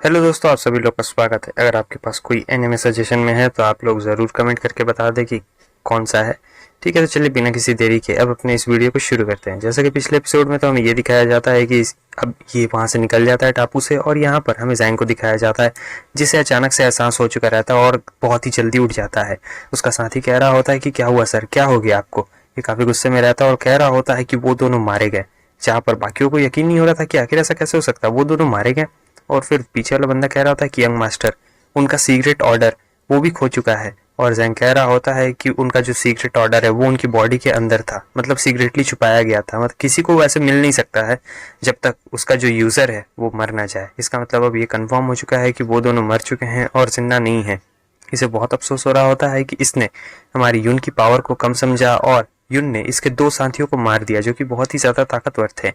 Hello दोस्तों, आप सभी लोग का स्वागत है। अगर आपके पास कोई एनिमे सजेशन में है तो आप लोग ज़रूर कमेंट करके बता दें कि कौन सा है। ठीक है, तो चलिए बिना किसी देरी के अब अपने इस वीडियो को शुरू करते हैं। जैसा कि पिछले एपिसोड में तो हमें ये दिखाया जाता है कि अब ये वहाँ से निकल जाता है टापू से, और यहाँ पर हमें जैंग को दिखाया जाता है जिसे अचानक से एहसास हो चुका रहता है और बहुत ही जल्दी उठ जाता है। उसका साथी कह रहा होता है कि क्या हुआ सर, क्या हो गया आपको। ये काफ़ी गुस्से में रहता है और कह रहा होता है कि वो दोनों मारे गए। जहाँ पर बाकियों को यकीन नहीं हो रहा था कि आखिर ऐसा कैसे हो सकता है, वो दोनों मारे गए। और फिर पीछे वाला बंदा कह रहा होता है कि यंग मास्टर, उनका सीक्रेट ऑर्डर वो भी खो चुका है। और जैंग कह रहा होता है कि उनका जो सीक्रेट ऑर्डर है वो उनकी बॉडी के अंदर था, मतलब सीक्रेटली छुपाया गया था, मतलब किसी को वैसे मिल नहीं सकता है जब तक उसका जो यूजर है वो मर ना जाए। इसका मतलब अब ये कंफर्म हो चुका है कि वो दोनों मर चुके हैं और जिंदा नहीं है। इसे बहुत अफसोस हो रहा होता है कि इसने हमारी यून की पावर को कम समझा और यून ने इसके दो साथियों को मार दिया जो कि बहुत ही ज्यादा ताकतवर थे।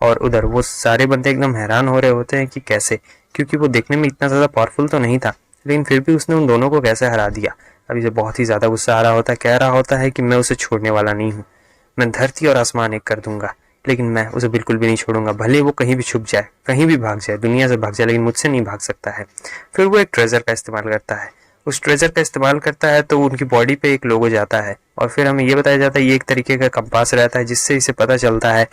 और उधर वो सारे बंदे एकदम हैरान हो रहे होते हैं कि कैसे, क्योंकि वो देखने में इतना ज़्यादा पावरफुल तो नहीं था, लेकिन फिर भी उसने उन दोनों को कैसे हरा दिया। अभी से बहुत ही ज़्यादा गुस्सा आ रहा होता है, कह रहा होता है कि मैं उसे छोड़ने वाला नहीं हूँ। मैं धरती और आसमान एक कर दूंगा, लेकिन मैं उसे बिल्कुल भी नहीं छोड़ूंगा। भले वो कहीं भी छुप जाए, कहीं भी भाग जाए, दुनिया से भाग जाए, लेकिन मुझसे नहीं भाग सकता है। फिर वो एक ट्रेजर का इस्तेमाल करता है। उस ट्रेजर का इस्तेमाल करता है तो उनकी बॉडी पे एक लोगो जाता है और फिर हमें ये बताया जाता है ये एक तरीके का कंपास रहता है जिससे इसे पता चलता है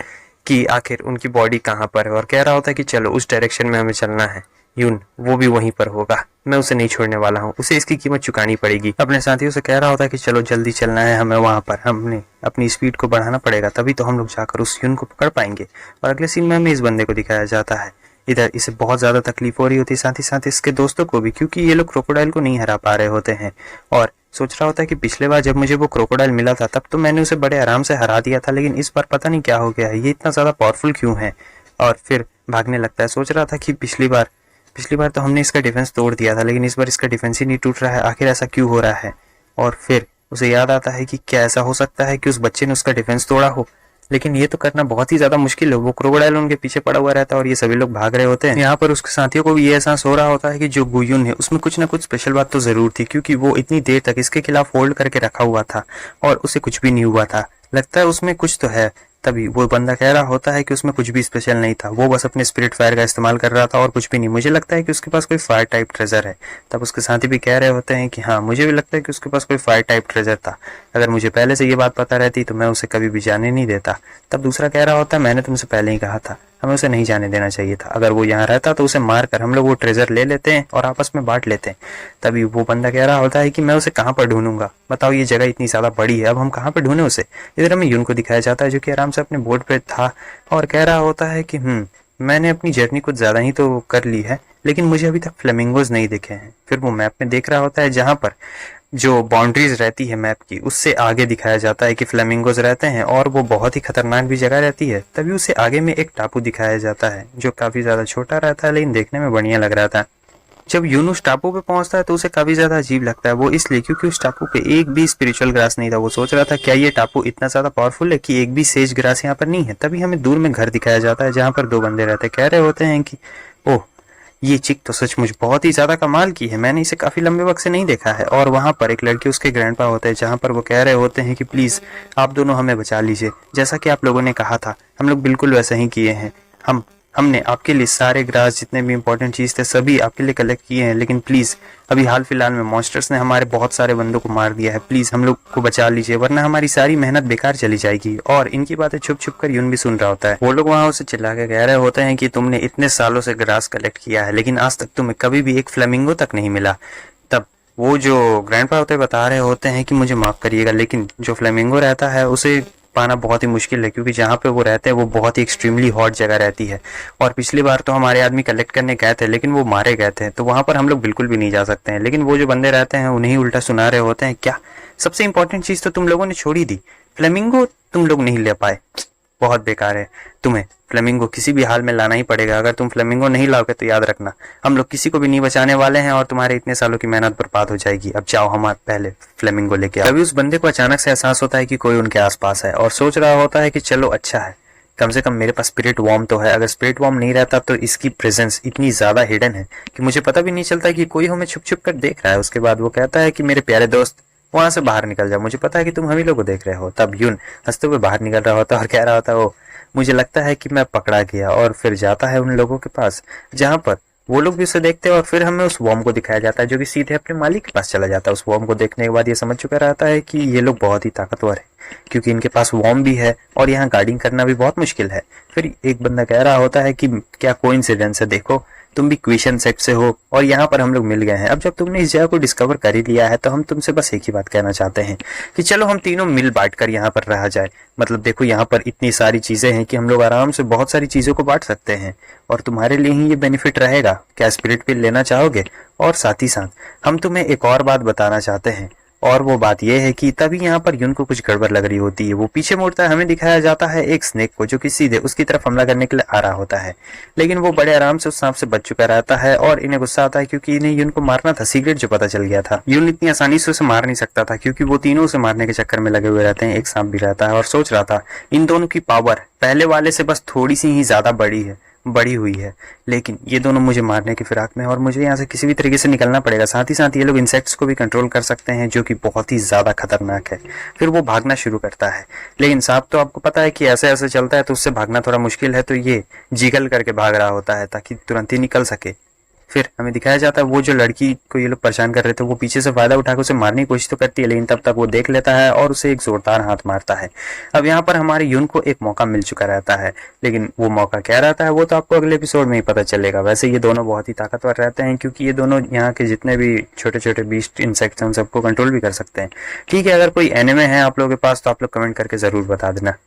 कि आखिर उनकी बॉडी कहाँ पर है। और कह रहा होता है कि चलो उस डायरेक्शन में हमें चलना है। यून वो भी वहीं पर होगा, मैं उसे नहीं छोड़ने वाला हूँ, उसे इसकी कीमत चुकानी पड़ेगी। अपने साथियों से कह रहा होता है कि चलो जल्दी चलना है हमें वहां पर, हमने अपनी स्पीड को बढ़ाना पड़ेगा, तभी तो हम लोग जाकर उस यून को पकड़ पाएंगे। और अगले सीन में हमें इस बंदे को दिखाया जाता है। इधर इसे बहुत ज्यादा तकलीफ हो रही होती है, साथ ही साथ इसके दोस्तों को भी, क्योंकि ये लोग क्रोकोडाइल को नहीं हरा पा रहे होते हैं। और सोच रहा होता है कि पिछले बार जब मुझे वो क्रोकोडाइल मिला था तब तो मैंने उसे बड़े आराम से हरा दिया था, लेकिन इस बार पता नहीं क्या हो गया है, ये इतना ज्यादा पावरफुल क्यों है। और फिर भागने लगता है। सोच रहा था कि पिछली बार तो हमने इसका डिफेंस तोड़ दिया था, लेकिन इस बार इसका डिफेंस ही नहीं टूट रहा है, आखिर ऐसा क्यों हो रहा है। और फिर उसे याद आता है कि क्या ऐसा हो सकता है कि उस बच्चे ने उसका डिफेंस तोड़ा हो, लेकिन ये तो करना बहुत ही ज्यादा मुश्किल है। वो क्रोकोडाइल उनके पीछे पड़ा हुआ रहता है और ये सभी लोग भाग रहे होते हैं। यहाँ पर उसके साथियों को भी ये एहसास हो रहा होता है कि जो गुयुन है उसमें कुछ ना कुछ स्पेशल बात तो जरूर थी, क्योंकि वो इतनी देर तक इसके खिलाफ होल्ड करके रखा हुआ था और उसे कुछ भी नहीं हुआ था। लगता है उसमें कुछ तो है। तभी वो बंदा कह रहा होता है कि उसमें कुछ भी स्पेशल नहीं था, वो बस अपने स्पिरिट फायर का इस्तेमाल कर रहा था और कुछ भी नहीं। मुझे लगता है कि उसके पास कोई फायर टाइप ट्रेजर है। तब उसके साथी भी कह रहे होते हैं कि हाँ, मुझे भी लगता है कि उसके पास कोई फायर टाइप ट्रेजर था। अगर मुझे पहले से ये बात पता रहती तो मैं उसे कभी भी जाने नहीं देता। तब दूसरा कह रहा होता है मैंने तुमसे पहले ही कहा था, हमें उसे नहीं जाने देना चाहिए था। अगर वो यहाँ रहता तो उसे मार कर हम लोग वो ट्रेजर ले लेते हैं और आपस में बांट लेते हैं। तभी वो बंदा कह रहा होता है कि मैं उसे कहाँ पर ढूंढूंगा, बताओ ये जगह इतनी ज्यादा बड़ी है, अब हम कहाँ पर ढूंढे उसे। इधर हमें यून को दिखाया जाता है जो कि आराम से अपने बोर्ड पे था और कह रहा होता है कि मैंने अपनी जर्नी कुछ ज्यादा ही तो कर ली है, लेकिन मुझे अभी तक फ्लेमिंगोज नहीं दिखे हैं। फिर वो मैप में देख रहा होता है जहां पर जो बाउंड्रीज रहती है मैप की, उससे आगे दिखाया जाता है कि फ्लेमिंगोज रहते हैं और वो बहुत ही खतरनाक भी जगह रहती है। तभी उसे आगे में एक टापू दिखाया जाता है जो काफी ज्यादा छोटा रहता है लेकिन देखने में बढ़िया लग रहा था। जब यून उस टापू पे पहुंचता है तो उसे काफी ज्यादा अजीब लगता है, वो इसलिए क्योंकि उस टापू पे एक भी स्पिरिचुअल ग्रास नहीं था। वो सोच रहा था क्या ये टापू इतना ज्यादा पावरफुल है कि एक भी सेज ग्रास यहाँ पर नहीं है। तभी हमें दूर में घर दिखाया जाता है जहाँ पर दो बंदे रहते, कह रहे होते हैं कि ओह, ये चिक तो सचमुच बहुत ही ज्यादा कमाल की है, मैंने इसे काफी लंबे वक्त से नहीं देखा है। और वहां पर एक लड़की उसके ग्रैंडपा होते हैं जहां पर वो कह रहे होते हैं कि प्लीज आप दोनों हमें बचा लीजिए, जैसा कि आप लोगों ने कहा था हम लोग बिल्कुल वैसा ही किए हैं। हमने आपके लिए सारे ग्रास जितने भी इंपॉर्टेंट चीज थे सभी आपके लिए कलेक्ट किए हैं, लेकिन प्लीज अभी हाल फिलहाल में मॉन्स्टर्स ने हमारे बहुत सारे बंदों को मार दिया है, प्लीज हम लोग को बचा लीजिए वरना हमारी सारी मेहनत बेकार चली जाएगी। और इनकी बातें छुप छुप कर यून भी सुन रहा होता है। वो लोग वहां उसे चिल्ला के कह रहे होते हैं कि तुमने इतने सालों से ग्रास कलेक्ट किया है लेकिन आज तक तुम्हें कभी भी एक फ्लेमिंगो तक नहीं मिला। तब वो जो ग्रैंडपा होते बता रहे होते हैं कि मुझे माफ करिएगा, लेकिन जो फ्लेमिंगो रहता है उसे पाना बहुत ही मुश्किल है, क्योंकि जहाँ पे वो रहते हैं वो बहुत ही एक्सट्रीमली हॉट जगह रहती है। और पिछली बार तो हमारे आदमी कलेक्ट करने गए थे लेकिन वो मारे गए थे, तो वहां पर हम लोग बिल्कुल भी नहीं जा सकते हैं। लेकिन वो जो बंदे रहते हैं उन्हें उल्टा सुना रहे होते हैं, क्या सबसे इंपॉर्टेंट चीज तो तुम लोगों ने छोड़ ही दी, फ्लेमिंगो तुम लोग नहीं ले पाए, बहुत बेकार है। तुम्हें फ्लेमिंगो किसी भी हाल में लाना ही पड़ेगा, अगर तुम फ्लेमिंगो नहीं लाओगे तो याद रखना हम लोग किसी को भी नहीं बचाने वाले हैं और तुम्हारे इतने सालों की मेहनत बर्बाद हो जाएगी। अब जाओ हमारे पहले फ्लेमिंगो लेके आओ। तभी उस बंदे को अचानक से एहसास होता है कि कोई उनके आसपास है और सोच रहा होता है कि चलो अच्छा है, कम से कम मेरे पास स्पिरिट वॉर्म तो है। अगर स्पिरिट वॉर्म नहीं रहता तो इसकी प्रेजेंस इतनी ज्यादा हिडन है कि मुझे पता भी नहीं चलता कि कोई हमें छुप छुप कर देख रहा है। उसके बाद वो कहता है कि मेरे प्यारे दोस्त वहां से बाहर निकल जाओ, मुझे पता है कि तुम हम ही लोग को देख रहे हो। तब यून हंसते हुए बाहर निकल रहा होता है और कह रहा होता है, ओ मुझे लगता है कि मैं पकड़ा गया। और फिर जाता है उन लोगों के पास जहां पर वो लोग भी उसे देखते हैं और फिर हमें उस वॉर्म को दिखाया जाता है जो कि सीधे अपने मालिक के पास चला जाता है। उस वॉर्म को देखने के बाद ये समझ चुका रहता है कि ये लोग बहुत ही ताकतवर है, क्योंकि इनके पास वॉर्म भी है और यहाँ गार्डिंग करना भी बहुत मुश्किल है। फिर एक बंदा कह रहा होता है कि क्या कोइंसिडेंस है, देखो तुम भी क्वेश्चन सेट से हो और यहाँ पर हम लोग मिल गए हैं। अब जब तुमने इस जगह को डिस्कवर कर ही लिया है तो हम तुमसे बस एक ही बात कहना चाहते हैं कि चलो हम तीनों मिल बांट कर यहाँ पर रहा जाए। मतलब देखो यहाँ पर इतनी सारी चीजें हैं कि हम लोग आराम से बहुत सारी चीजों को बांट सकते हैं और तुम्हारे लिए ही ये बेनिफिट रहेगा। क्या स्पिरिट पिल लेना चाहोगे? और साथ ही साथ हम तुम्हें एक और बात बताना चाहते हैं, और वो बात यह है कि तभी यहाँ पर यून को कुछ गड़बड़ लग रही होती है। वो पीछे मुड़ता है, हमें दिखाया जाता है एक स्नेक को जो कि सीधे उसकी तरफ हमला करने के लिए आ रहा होता है, लेकिन वो बड़े आराम से उस सांप से बच चुका रहता है और इन्हें गुस्सा आता है क्योंकि इन्हें यून को मारना था। सीक्रेट जो पता चल गया था, यून इतनी आसानी से उसे मार नहीं सकता था क्योंकि वो तीनों उसे मारने के चक्कर में लगे हुए रहते हैं। एक सांप भी रहता है और सोच रहा था इन दोनों की पावर पहले वाले से बस थोड़ी सी ही ज्यादा बढ़ी हुई है, लेकिन ये दोनों मुझे मारने की फिराक में और मुझे यहाँ से किसी भी तरीके से निकलना पड़ेगा। साथ ही साथ ये लोग इंसेक्ट्स को भी कंट्रोल कर सकते हैं जो कि बहुत ही ज्यादा खतरनाक है। फिर वो भागना शुरू करता है, लेकिन सांप तो आपको पता है कि ऐसे ऐसे चलता है तो उससे भागना थोड़ा मुश्किल है, तो ये जिगल करके भाग रहा होता है ताकि तुरंत ही निकल सके। फिर हमें दिखाया जाता है वो जो लड़की को ये लोग परेशान कर रहे थे वो पीछे से फायदा उठाकर उसे मारने की कोशिश तो करती है, लेकिन तब तक वो देख लेता है और उसे एक जोरदार हाथ मारता है। अब यहाँ पर हमारे यून को एक मौका मिल चुका रहता है, लेकिन वो मौका क्या रहता है वो तो आपको अगले एपिसोड में ही पता चलेगा। वैसे ये दोनों बहुत ही ताकतवर रहते हैं क्योंकि ये दोनों यहाँ के जितने भी छोटे छोटे बीस्ट इंसेक्ट्स हैं उन सबको कंट्रोल भी कर सकते हैं। ठीक है, अगर कोई एनिमे है आप लोगों के पास तो आप लोग कमेंट करके जरूर बता देना।